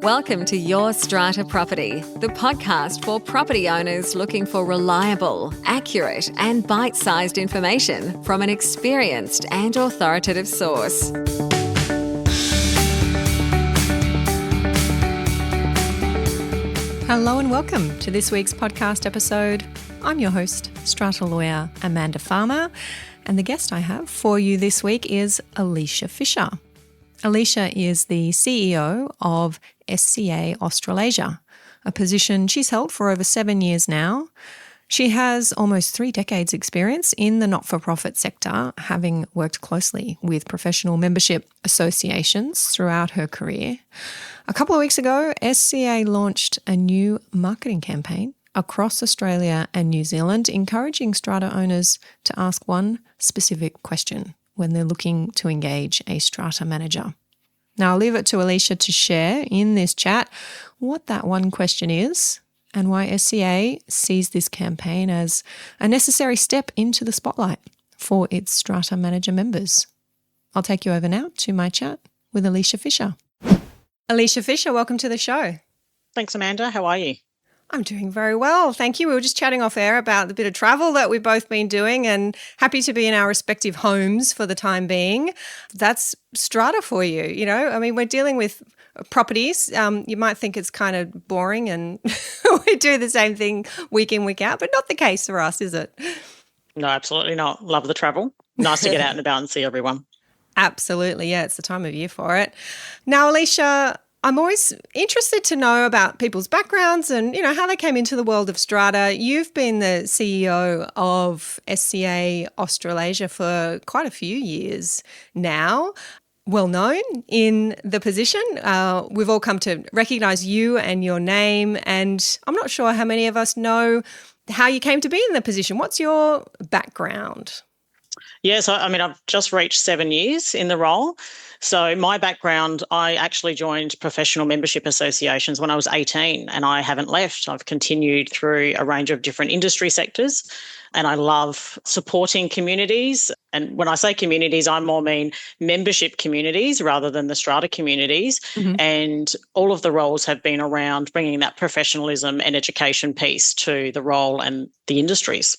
Welcome to Your Strata Property, the podcast for property owners looking for reliable, accurate, and bite-sized information from an experienced and authoritative source. Hello and welcome to this week's podcast episode. I'm your host, Strata lawyer Amanda Farmer, and the guest I have for you this week is Alisha Fisher. Alisha is the CEO of SCA Australasia, a position she's held for over 7 years now. She has almost 3 decades' experience in the not-for-profit sector, having worked closely with professional membership associations throughout her career. A couple of weeks ago, SCA launched a new marketing campaign across Australia and New Zealand, encouraging strata owners to ask one specific question when they're looking to engage a strata manager. Now, I'll leave it to Alisha to share in this chat what that one question is and why SCA sees this campaign as a necessary step into the spotlight for its strata manager members. I'll take you over now to my chat with Alisha Fisher. Alisha Fisher, welcome to the show. Thanks, Amanda. How are you? I'm doing very well, thank you. We were just chatting off air about the bit of travel that we've both been doing and happy to be in our respective homes for the time being. That's strata for you, you know. I mean, we're dealing with properties. You might think it's kind of boring and we do the same thing week in, week out, but not the case for us, is it? No, absolutely not. Love the travel. Nice to get out and about and see everyone. Absolutely, yeah, it's the time of year for it. Now, Alisha, I'm always interested to know about people's backgrounds and, you know, how they came into the world of strata. You've been the CEO of SCA Australasia for quite a few years now. Well known in the position. We've all come to recognise you and your name, and I'm not sure how many of us know how you came to be in the position. What's your background? Yes, I mean, I've just reached 7 years in the role. So my background, I actually joined professional membership associations when I was 18 and I haven't left. I've continued through a range of different industry sectors and I love supporting communities. And when I say communities, I more mean membership communities rather than the strata communities. Mm-hmm. And all of the roles have been around bringing that professionalism and education piece to the role and the industries.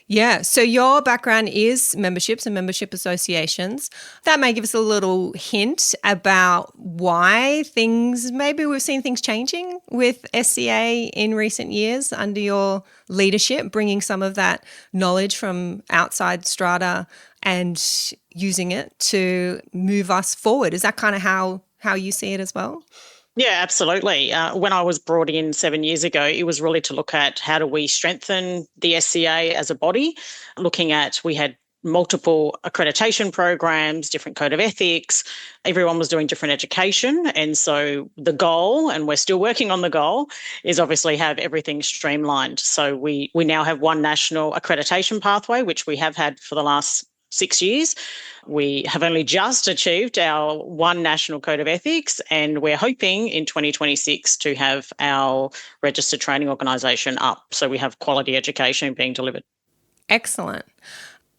Yeah, so your background is memberships and membership associations. That may give us a little hint about why maybe we've seen things changing with SCA in recent years under your leadership, bringing some of that knowledge from outside strata and using it to move us forward. Is that kind of how you see it as well? Yeah, absolutely. When I was brought in 7 years ago, it was really to look at how do we strengthen the SCA as a body, we had multiple accreditation programs, different code of ethics, everyone was doing different education. And so the goal, and we're still working on the goal, is obviously have everything streamlined. So we now have one national accreditation pathway, which we have had for the last 6 years. We have only just achieved our one national code of ethics, and we're hoping in 2026 to have our registered training organisation up. So we have quality education being delivered. Excellent.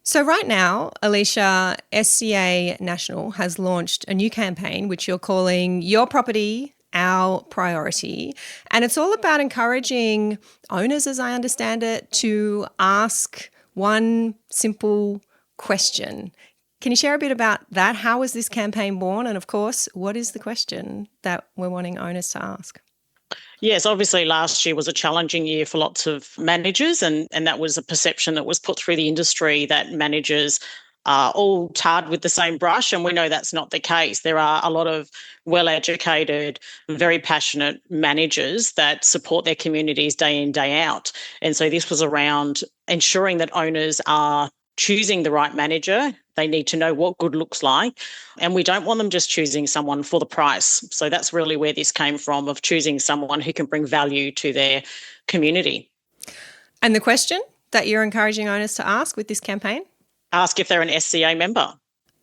So right now, Alisha, SCA National has launched a new campaign, which you're calling Your Property, Our Priority. And it's all about encouraging owners, as I understand it, to ask one simple question. Can you share a bit about that? How was this campaign born? And of course, what is the question that we're wanting owners to ask? Yes, obviously last year was a challenging year for lots of managers, and that was a perception that was put through the industry that managers are all tarred with the same brush, and we know that's not the case. There are a lot of well-educated, very passionate managers that support their communities day in, day out. And so this was around ensuring that owners are choosing the right manager. They need to know what good looks like, and we don't want them just choosing someone for the price. So that's really where this came from, of choosing someone who can bring value to their community. And the question that you're encouraging owners to ask with this campaign? Ask if they're an SCA member.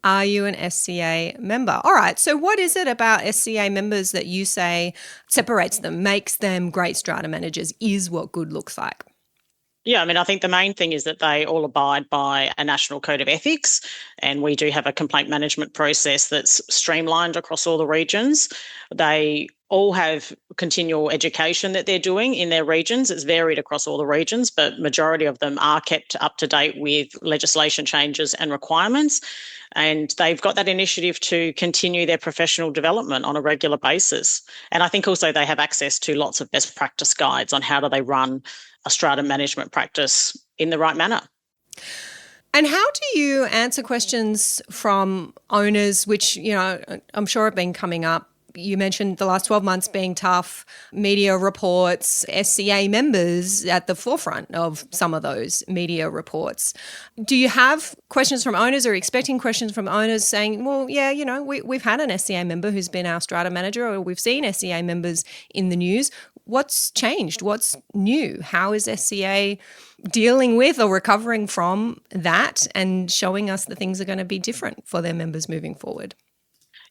Are you an SCA member? All right. So what is it about SCA members that you say separates them, makes them great strata managers, is what good looks like? Yeah, I mean, I think the main thing is that they all abide by a national code of ethics, and we do have a complaint management process that's streamlined across all the regions. They all have continual education that they're doing in their regions. It's varied across all the regions, but majority of them are kept up to date with legislation changes and requirements. And they've got that initiative to continue their professional development on a regular basis. And I think also they have access to lots of best practice guides on how do they run a strata management practice in the right manner. And how do you answer questions from owners, which, I'm sure have been coming up? You mentioned the last 12 months being tough, media reports, SCA members at the forefront of some of those media reports. Do you have questions from owners, or are you expecting questions from owners saying, well, yeah, we've had an SCA member who's been our strata manager, or we've seen SCA members in the news. What's changed? What's new? How is SCA dealing with or recovering from that and showing us that things are going to be different for their members moving forward?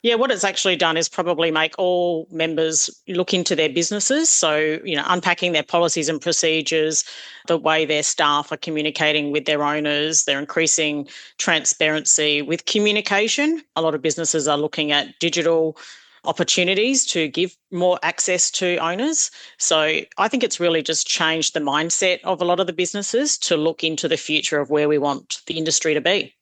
Yeah, what it's actually done is probably make all members look into their businesses. So, unpacking their policies and procedures, the way their staff are communicating with their owners, they're increasing transparency with communication. A lot of businesses are looking at digital opportunities to give more access to owners. So I think it's really just changed the mindset of a lot of the businesses to look into the future of where we want the industry to be.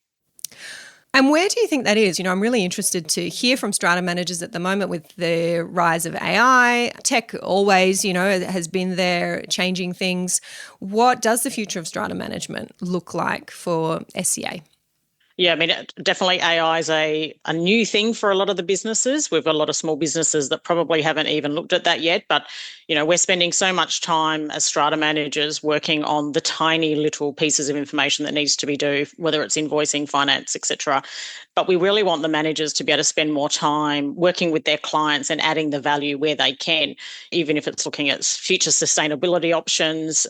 And where do you think that is? I'm really interested to hear from strata managers at the moment with the rise of AI. Tech always, has been there changing things. What does the future of strata management look like for SCA? Yeah, I mean, definitely AI is a new thing for a lot of the businesses. We've got a lot of small businesses that probably haven't even looked at that yet. But, we're spending so much time as strata managers working on the tiny little pieces of information that needs to be done, whether it's invoicing, finance, etc. But we really want the managers to be able to spend more time working with their clients and adding the value where they can, even if it's looking at future sustainability options,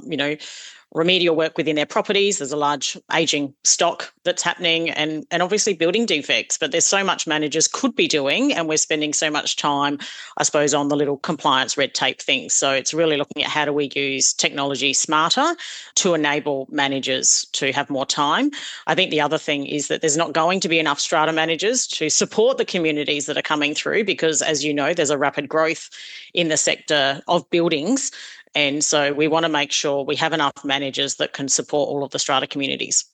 remedial work within their properties. There's a large ageing stock that's happening and obviously building defects, but there's so much managers could be doing, and we're spending so much time, I suppose, on the little compliance red tape things. So it's really looking at how do we use technology smarter to enable managers to have more time. I think the other thing is that there's not going to be enough strata managers to support the communities that are coming through because, as you know, there's a rapid growth in the sector of buildings. And so we want to make sure we have enough managers that can support all of the strata communities.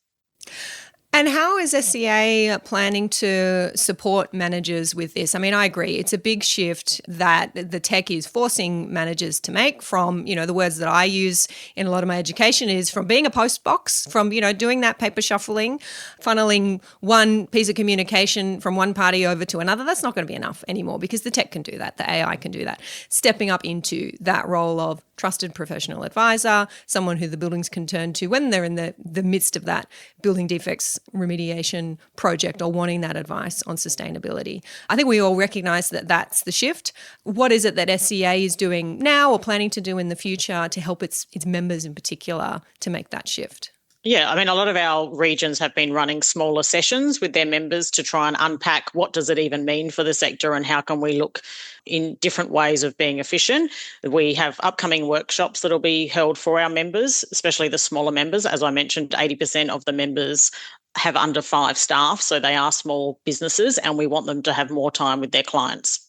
And how is SCA planning to support managers with this? I mean, I agree. It's a big shift that the tech is forcing managers to make from, the words that I use in a lot of my education is from being a post box, from, doing that paper shuffling, funneling one piece of communication from one party over to another. That's not going to be enough anymore because the tech can do that. The AI can do that. Stepping up into that role of trusted professional advisor, someone who the buildings can turn to when they're in the midst of that building defects remediation project or wanting that advice on sustainability. I think we all recognise that that's the shift. What is it that SCA is doing now or planning to do in the future to help its members in particular to make that shift? Yeah, I mean, a lot of our regions have been running smaller sessions with their members to try and unpack what does it even mean for the sector and how can we look in different ways of being efficient. We have upcoming workshops that will be held for our members, especially the smaller members. As I mentioned, 80% of the members have under 5 staff, so they are small businesses and we want them to have more time with their clients.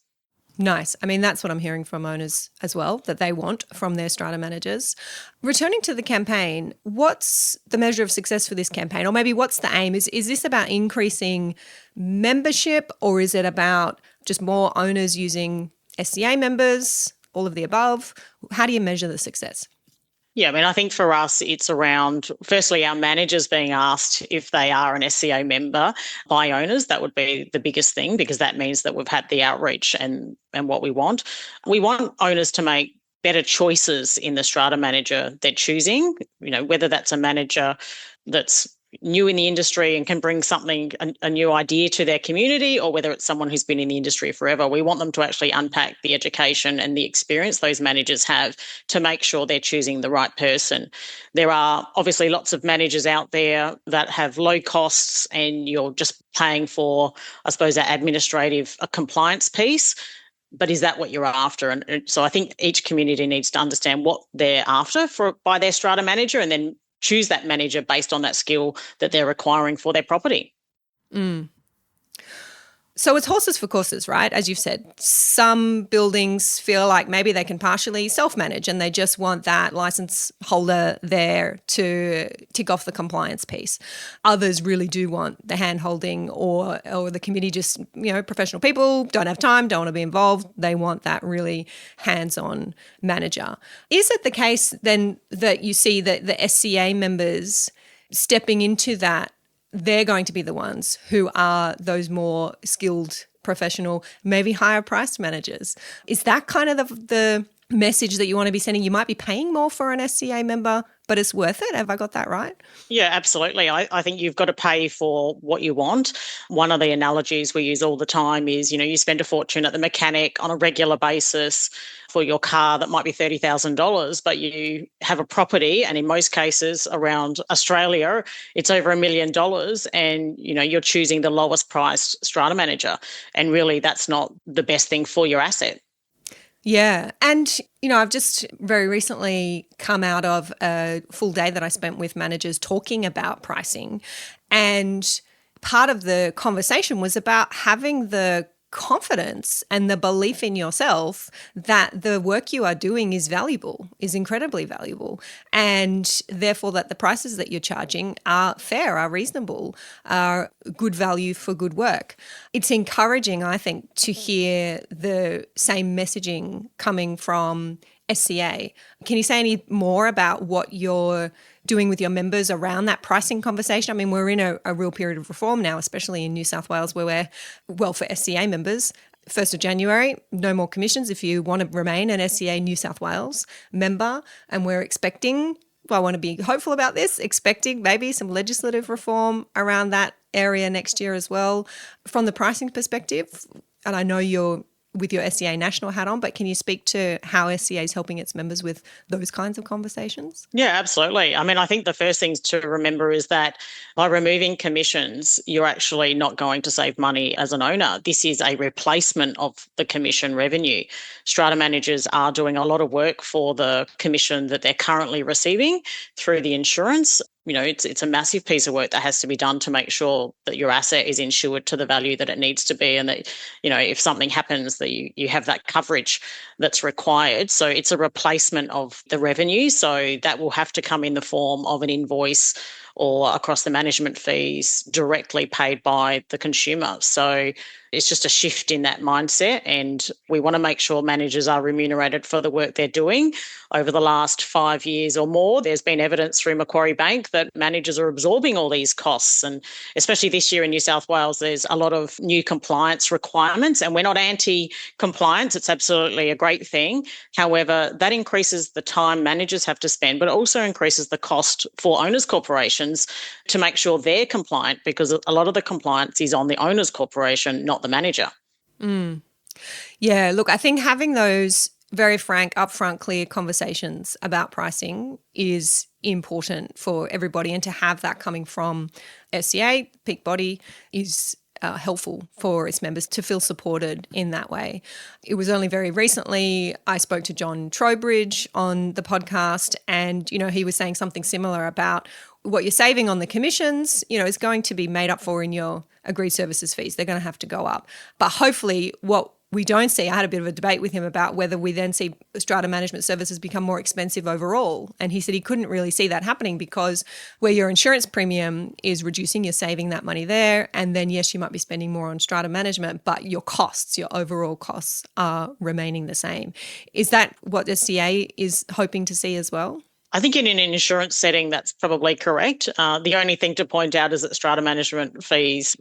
Nice. I mean, that's what I'm hearing from owners as well, that they want from their strata managers. Returning to the campaign, what's the measure of success for this campaign? Or maybe what's the aim? Is this about increasing membership or is it about just more owners using SCA members, all of the above? How do you measure the success? Yeah, I mean, I think for us, it's around, firstly, our managers being asked if they are an SCA member by owners. That would be the biggest thing because that means that we've had the outreach and what we want. We want owners to make better choices in the strata manager they're choosing, whether that's a manager that's new in the industry and can bring something, a new idea to their community, or whether it's someone who's been in the industry forever. We want them to actually unpack the education and the experience those managers have to make sure they're choosing the right person. There are obviously lots of managers out there that have low costs and you're just paying for, I suppose, that administrative compliance piece. But is that what you're after? And so I think each community needs to understand what they're after by their strata manager and then choose that manager based on that skill that they're requiring for their property. So it's horses for courses, right? As you've said, some buildings feel like maybe they can partially self-manage and they just want that license holder there to tick off the compliance piece. Others really do want the hand-holding or the committee just, professional people, don't have time, don't want to be involved. They want that really hands-on manager. Is it the case then that you see that the SCA members stepping into that, they're going to be the ones who are those more skilled, professional, maybe higher priced managers? Is that kind of the message that you want to be sending? You might be paying more for an SCA member, but it's worth it. Have I got that right? Yeah, absolutely. I think you've got to pay for what you want. One of the analogies we use all the time is, you spend a fortune at the mechanic on a regular basis for your car that might be $30,000, but you have a property, and in most cases around Australia, it's over $1 million, and, you're choosing the lowest priced strata manager. And really, that's not the best thing for your asset. Yeah. And, I've just very recently come out of a full day that I spent with managers talking about pricing. And part of the conversation was about having the confidence and the belief in yourself that the work you are doing is valuable, is incredibly valuable, and therefore that the prices that you're charging are fair, are reasonable, are good value for good work. It's encouraging, I think, to hear the same messaging coming from SCA. Can you say any more about what you're doing with your members around that pricing conversation? I mean, we're in a real period of reform now, especially in New South Wales, where for SCA members, 1st of January, no more commissions if you want to remain an SCA New South Wales member. And we're expecting, I want to be hopeful about this, expecting maybe some legislative reform around that area next year as well. From the pricing perspective, and I know you're with your SCA national hat on, but can you speak to how SCA is helping its members with those kinds of conversations? Yeah, absolutely. I mean, I think the first thing to remember is that by removing commissions, you're actually not going to save money as an owner. This is a replacement of the commission revenue. Strata managers are doing a lot of work for the commission that they're currently receiving through the insurance. It's a massive piece of work that has to be done to make sure that your asset is insured to the value that it needs to be, and that, if something happens, that you have that coverage that's required. So it's a replacement of the revenue. So that will have to come in the form of an invoice or across the management fees directly paid by the consumer. So it's just a shift in that mindset, and we want to make sure managers are remunerated for the work they're doing. Over the last 5 years or more, there's been evidence through Macquarie Bank that managers are absorbing all these costs, and especially this year in New South Wales, there's a lot of new compliance requirements, and we're not anti-compliance. It's absolutely a great thing. However, that increases the time managers have to spend, but it also increases the cost for owners' corporations to make sure they're compliant, because a lot of the compliance is on the owners' corporation, not the manager. Yeah, look, I think having those very frank, upfront, clear conversations about pricing is important for everybody, and to have that coming from SCA, peak body, is helpful for its members to feel supported in that way. It was only very recently I spoke to John Trowbridge on the podcast, and he was saying something similar about what you're saving on the commissions, is going to be made up for in your agreed services fees. They're going to have to go up. But hopefully what we don't see, I had a bit of a debate with him about whether we then see strata management services become more expensive overall. And he said he couldn't really see that happening, because where your insurance premium is reducing, you're saving that money there. And then, yes, you might be spending more on strata management, but your costs, your overall costs are remaining the same. Is that what SCA is hoping to see as well? I think in an insurance setting, that's probably correct. The only thing to point out is that strata management fees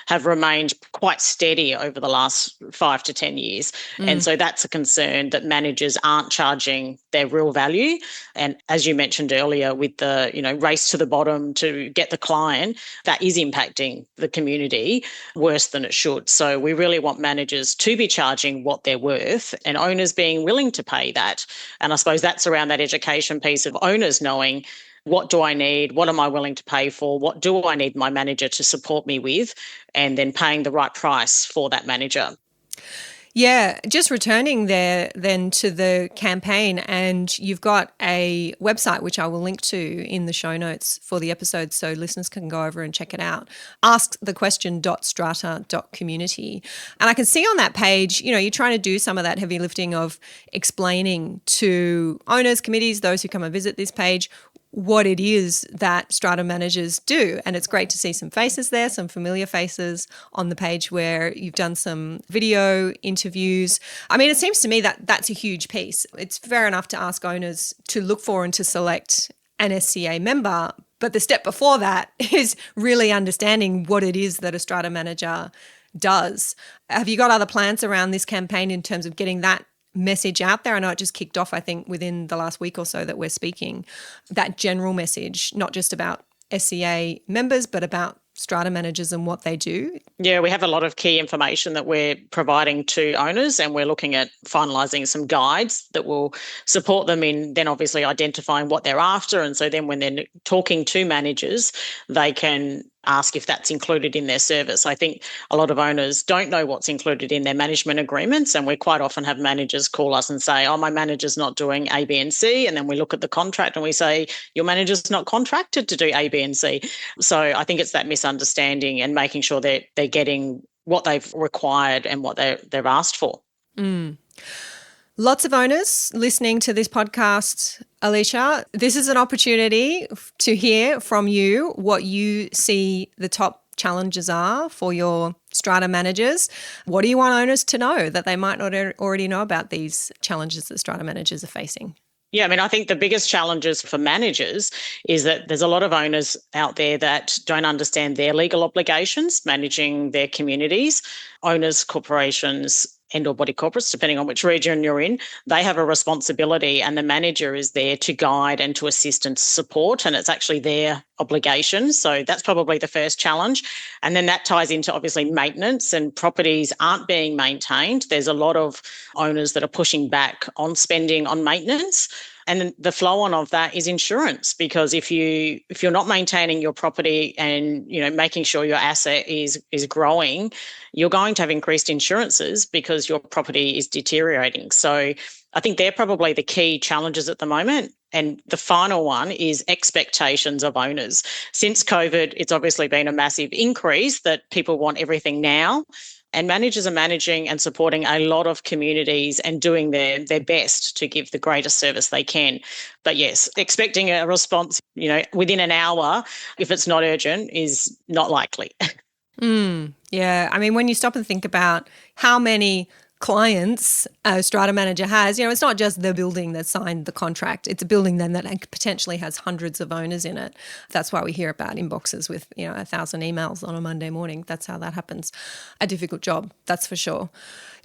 have remained quite steady over the last 5 to 10 years. And so that's a concern, that managers aren't charging their real value. And as you mentioned earlier, with the race to the bottom to get the client, that is impacting the community worse than it should. So we really want managers to be charging what they're worth, and owners being willing to pay that. And I suppose that's around that education piece of owners knowing, what do I need? What am I willing to pay for? What do I need my manager to support me with? And then paying the right price for that manager. Yeah, just returning there then to the campaign, and you've got a website which I will link to in the show notes for the episode so listeners can go over and check it out. askthequestion.strata.community. And I can see on that page, you're trying to do some of that heavy lifting of explaining to owners, committees, those who come and visit this page, what it is that Strata managers do. And it's great to see some faces there, some familiar faces on the page where you've done some video interviews. I mean, it seems to me that that's a huge piece. It's fair enough to ask owners to look for and to select an SCA member, but the step before that is really understanding what it is that a Strata manager does. Have you got other plans around this campaign in terms of getting that message out there? I know it just kicked off, I think, within the last week or so that we're speaking, that general message, not just about SCA members, but about Strata managers and what they do. Yeah, we have a lot of key information that we're providing to owners, and we're looking at finalising some guides that will support them in then obviously identifying what they're after. And so then when they're talking to managers, they can ask if that's included in their service. I think a lot of owners don't know what's included in their management agreements, and we quite often have managers call us and say, my manager's not doing A, B and C, and then we look at the contract and we say, your manager's not contracted to do A, B and C. So I think it's that misunderstanding and making sure that they're getting what they've required and what they've asked for. Lots of owners listening to this podcast, Alisha. This is an opportunity to hear from you what you see the top challenges are for your Strata managers. What do you want owners to know that they might not already know about these challenges that Strata managers are facing? Yeah, I mean, I think the biggest challenges for managers is that there's a lot of owners out there that don't understand their legal obligations managing their communities. Owners, corporations, and or body corporates, depending on which region you're in, they have a responsibility, and the manager is there to guide and to assist and to support, and it's actually their obligation. So that's probably the first challenge. And then that ties into obviously maintenance, and properties aren't being maintained. There's a lot of owners that are pushing back on spending on maintenance. And then the flow on of that is insurance, because if you're not maintaining your property and making sure your asset is growing, you're going to have increased insurances because your property is deteriorating. So I think they're probably the key challenges at the moment. And the final one is expectations of owners. Since COVID, it's obviously been a massive increase that people want everything now. And managers are managing and supporting a lot of communities and doing their best to give the greatest service they can. But yes, expecting a response, within an hour, if it's not urgent, is not likely. Yeah. I mean, when you stop and think about how many clients a Strata manager has, it's not just the building that signed the contract. It's a building then that potentially has hundreds of owners in it. That's why we hear about inboxes with, 1,000 emails on a Monday morning. That's how that happens. A difficult job, that's for sure.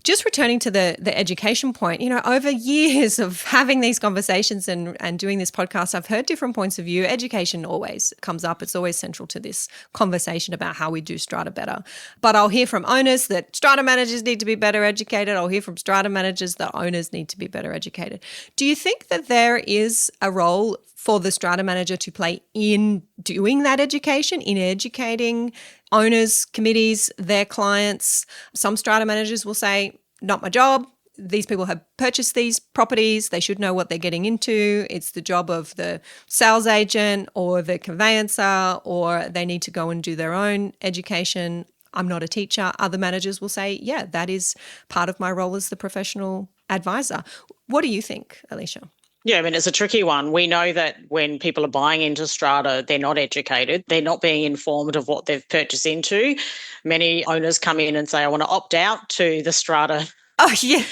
Just returning to the education point, over years of having these conversations and doing this podcast, I've heard different points of view. Education always comes up. It's always central to this conversation about how we do Strata better. But I'll hear from owners that Strata managers need to be better educated. I'll hear from Strata managers that owners need to be better educated. Do you think that there is a role for the Strata manager to play in doing that education, in educating owners, committees, their clients? Some Strata managers will say, not my job. These people have purchased these properties. They should know what they're getting into. It's the job of the sales agent or the conveyancer, or they need to go and do their own education. I'm not a teacher. Other managers will say, yeah, that is part of my role as the professional advisor. What do you think, Alisha? Yeah, I mean, it's a tricky one. We know that when people are buying into Strata, they're not educated. They're not being informed of what they've purchased into. Many owners come in and say, I want to opt out to the Strata. Oh, yeah.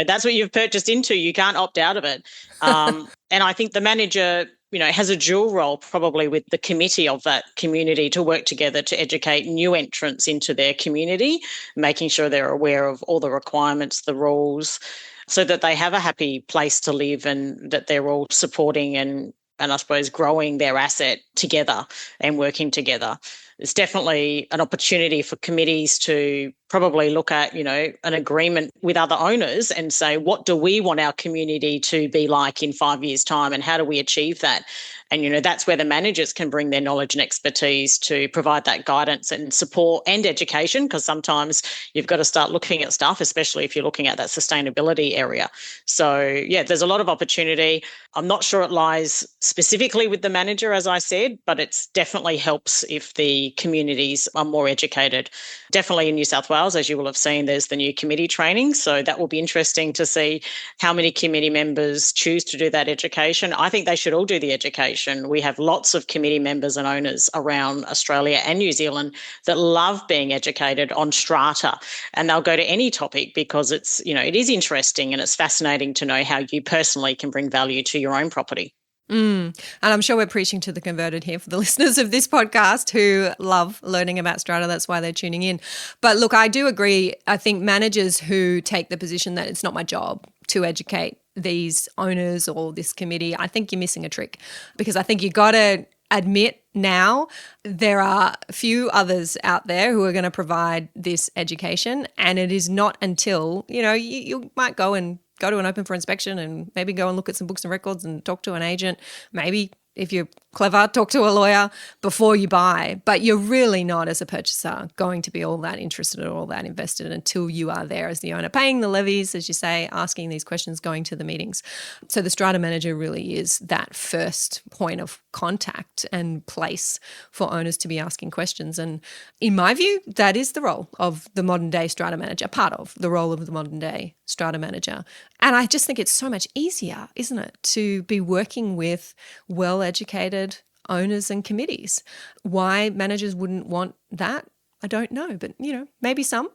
That's what you've purchased into. You can't opt out of it. And I think the manager, has a dual role probably with the committee of that community to work together to educate new entrants into their community, making sure they're aware of all the requirements, the rules, so that they have a happy place to live and that they're all supporting and I suppose growing their asset together and working together. It's definitely an opportunity for committees to probably look at, an agreement with other owners and say, what do we want our community to be like in 5 years' time, and how do we achieve that? And, that's where the managers can bring their knowledge and expertise to provide that guidance and support and education, because sometimes you've got to start looking at stuff, especially if you're looking at that sustainability area. So, yeah, there's a lot of opportunity. I'm not sure it lies specifically with the manager, as I said, but it definitely helps if the communities are more educated. Definitely in New South Wales, as you will have seen, there's the new committee training. So that will be interesting to see how many committee members choose to do that education. I think they should all do the education. We have lots of committee members and owners around Australia and New Zealand that love being educated on strata, and they'll go to any topic because it's, it is interesting and it's fascinating to know how you personally can bring value to your own property. And I'm sure we're preaching to the converted here for the listeners of this podcast who love learning about strata. That's why they're tuning in. But look, I do agree. I think managers who take the position that it's not my job to educate these owners or this committee, I think you're missing a trick, because I think you got to admit now there are a few others out there who are going to provide this education, and it is not until, you might go to an open for inspection and maybe go and look at some books and records and talk to an agent. Maybe if you're clever, talk to a lawyer before you buy. But you're really not, as a purchaser, going to be all that interested or all that invested until you are there as the owner, paying the levies, as you say, asking these questions, going to the meetings. So the strata manager really is that first point of contact and place for owners to be asking questions. And in my view, that is the role of the modern day strata manager, part of the role of the modern day strata manager. And I just think it's so much easier, isn't it, to be working with well-educated owners and committees. Why managers wouldn't want that, I don't know. But, maybe some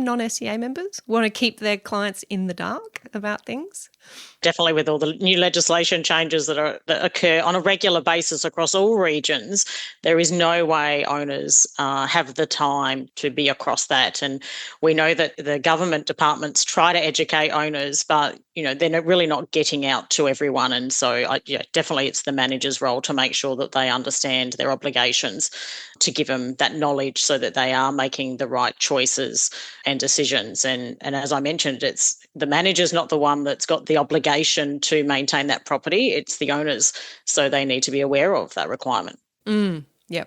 non-SCA members want to keep their clients in the dark about things. Definitely, with all the new legislation changes that occur on a regular basis across all regions, there is no way owners have the time to be across that. And we know that the government departments try to educate owners, but they're really not getting out to everyone. And so, definitely, it's the manager's role to make sure that they understand their obligations, to give them that knowledge so that they are making the right choices and decisions. And as I mentioned, it's the manager's not the one that's got the obligation to maintain that property. It's the owners. So they need to be aware of that requirement. Yeah.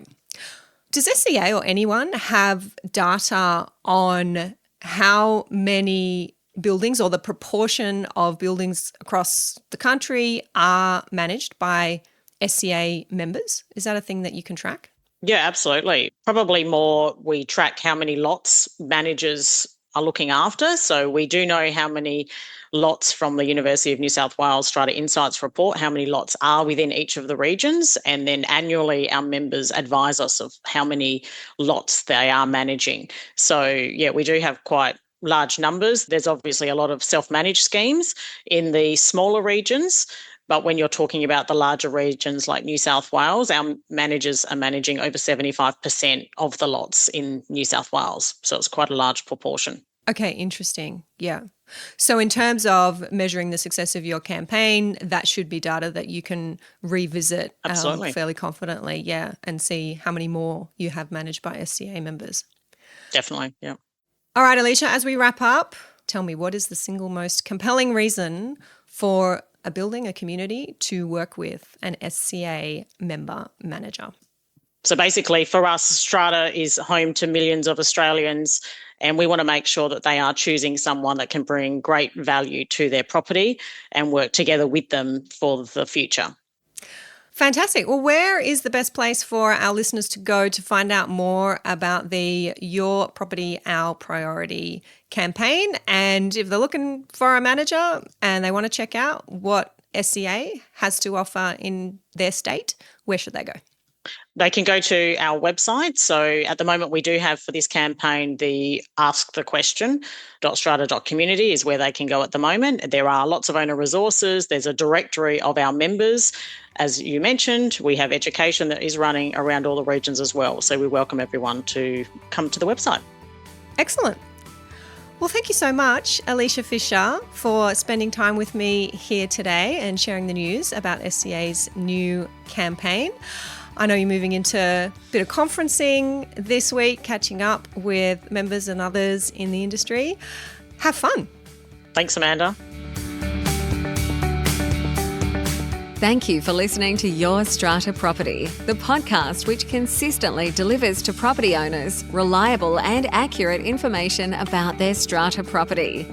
Does SCA or anyone have data on how many buildings or the proportion of buildings across the country are managed by SCA members? Is that a thing that you can track? Yeah, absolutely. Probably more, we track how many lots managers are looking after. So we do know how many lots from the University of New South Wales Strata Insights report, how many lots are within each of the regions. And then annually our members advise us of how many lots they are managing. So yeah, we do have quite large numbers. There's obviously a lot of self-managed schemes in the smaller regions. But when you're talking about the larger regions like New South Wales, our managers are managing over 75% of the lots in New South Wales. So it's quite a large proportion. Okay, interesting. Yeah. So in terms of measuring the success of your campaign, that should be data that you can revisit fairly confidently, yeah, and see how many more you have managed by SCA members. Definitely, yeah. All right, Alisha, as we wrap up, tell me, what is the single most compelling reason for a building, a community, to work with an SCA member manager? So basically for us, Strata is home to millions of Australians, and we want to make sure that they are choosing someone that can bring great value to their property and work together with them for the future. Fantastic. Well, where is the best place for our listeners to go to find out more about the Your Property, Our Priority campaign? And if they're looking for a manager and they want to check out what SCA has to offer in their state, where should they go? They can go to our website. So at the moment we do have for this campaign the Ask the Question.strata.community is where they can go at the moment. There are lots of owner resources. There's a directory of our members. As you mentioned, we have education that is running around all the regions as well. So we welcome everyone to come to the website. Excellent. Well, thank you so much, Alisha Fisher, for spending time with me here today and sharing the news about SCA's new campaign. I know you're moving into a bit of conferencing this week, catching up with members and others in the industry. Have fun. Thanks, Amanda. Thank you for listening to Your Strata Property, the podcast which consistently delivers to property owners reliable and accurate information about their strata property.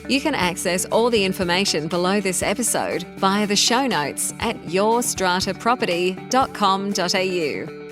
You can access all the information below this episode via the show notes at yourstrataproperty.com.au.